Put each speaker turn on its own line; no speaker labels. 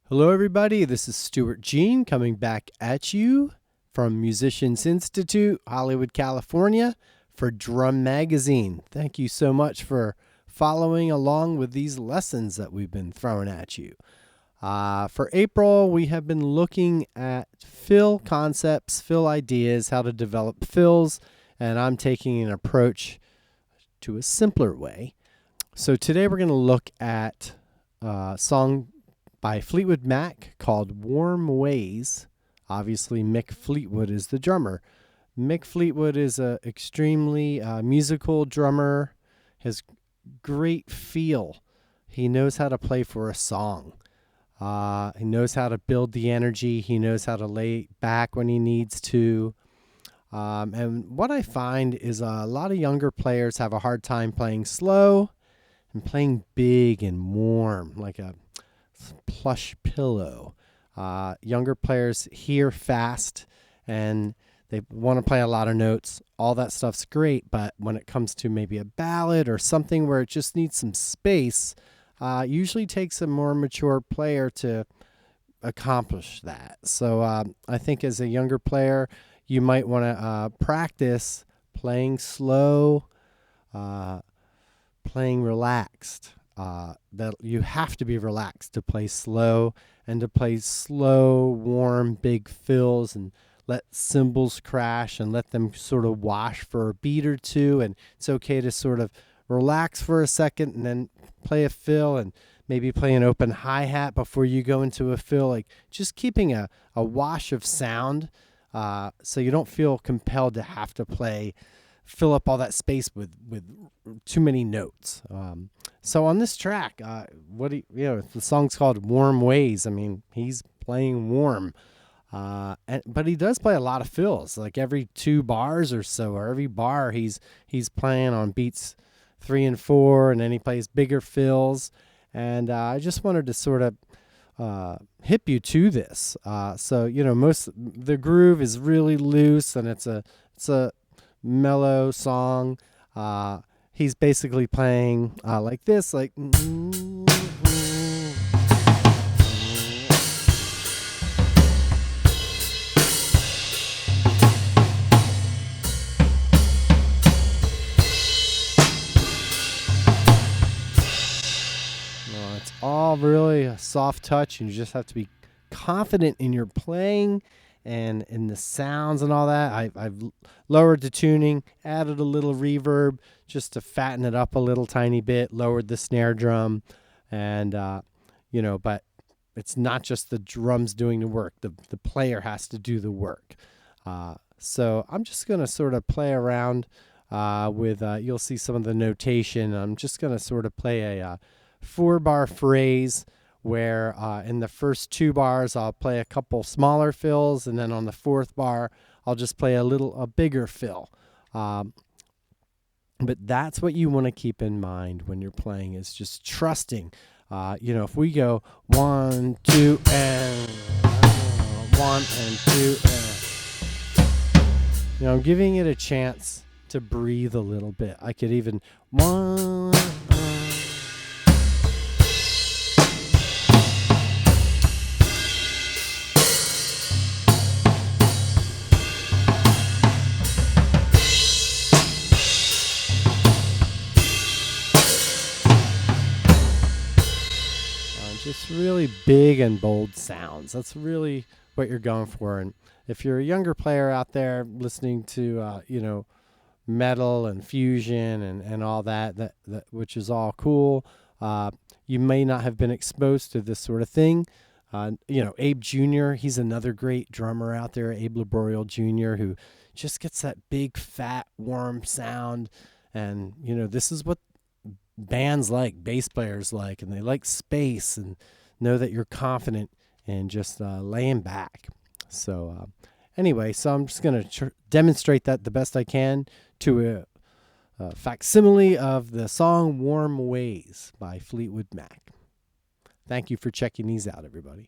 Hello, everybody. This is Stewart Jean coming back at you from Musicians Institute, Hollywood, California, for Drum Magazine. Thank you so much for following along with these lessons that we've been throwing at you. For April, we have been looking at fill concepts, fill ideas, how to develop fills, and I'm taking an approach to a simpler way. So today we're going to look at a song by Fleetwood Mac called Warm Ways. Obviously, Mick Fleetwood is the drummer. Mick Fleetwood is an extremely musical drummer, has great feel. He knows how to play for a song. He knows how to build the energy. He knows how to lay back when he needs to. And what I find is a lot of younger players have a hard time playing slow and playing big and warm, like a plush pillow. Younger players hear fast and they want to play a lot of notes. All that stuff's great, but when it comes to maybe a ballad or something where it just needs some space, usually takes a more mature player to accomplish that. So I think as a younger player, you might want to practice playing slow, playing relaxed. That you have to be relaxed to play slow and to play slow, warm, big fills and let cymbals crash and let them sort of wash for a beat or two. And it's okay to sort of relax for a second and then play a fill and maybe play an open hi-hat before you go into a fill. Like just keeping a wash of sound so you don't feel compelled to have to fill up all that space with too many notes. So on this track, the song's called Warm Ways. I mean, he's playing warm, but he does play a lot of fills. Like every 2 bars or so, or every bar, he's playing on beats 3 and 4, and then he plays bigger fills. And I just wanted to sort of hip you to this. So most the groove is really loose, and it's a mellow song. He's basically playing like this, like it's all really a soft touch, and you just have to be confident in your playing and in the sounds and all that. I've lowered the tuning, added a little reverb just to fatten it up a little tiny bit, lowered the snare drum, and but it's not just the drums doing the work. The player has to do the work. So I'm just going to sort of play around with, you'll see some of the notation. I'm just going to sort of play a 4-bar phrase where in the first 2 bars I'll play a couple smaller fills, and then on the 4th bar I'll just play a bigger fill. But that's what you want to keep in mind when you're playing, is just trusting. If we go 1, 2, and 1 and 2, and I'm giving it a chance to breathe a little bit. I could even 1. Just really big and bold sounds. That's really what you're going for. And if you're a younger player out there listening to, metal and fusion and all that, which is all cool, you may not have been exposed to this sort of thing. Abe Jr., he's another great drummer out there, Abe Laboriel Jr., who just gets that big, fat, warm sound. And, this is what bands like, bass players like, and they like space and know that you're confident and just laying back. So anyway, so I'm just going to demonstrate that the best I can to a facsimile of the song Warm Ways by Fleetwood Mac. Thank you for checking these out, everybody.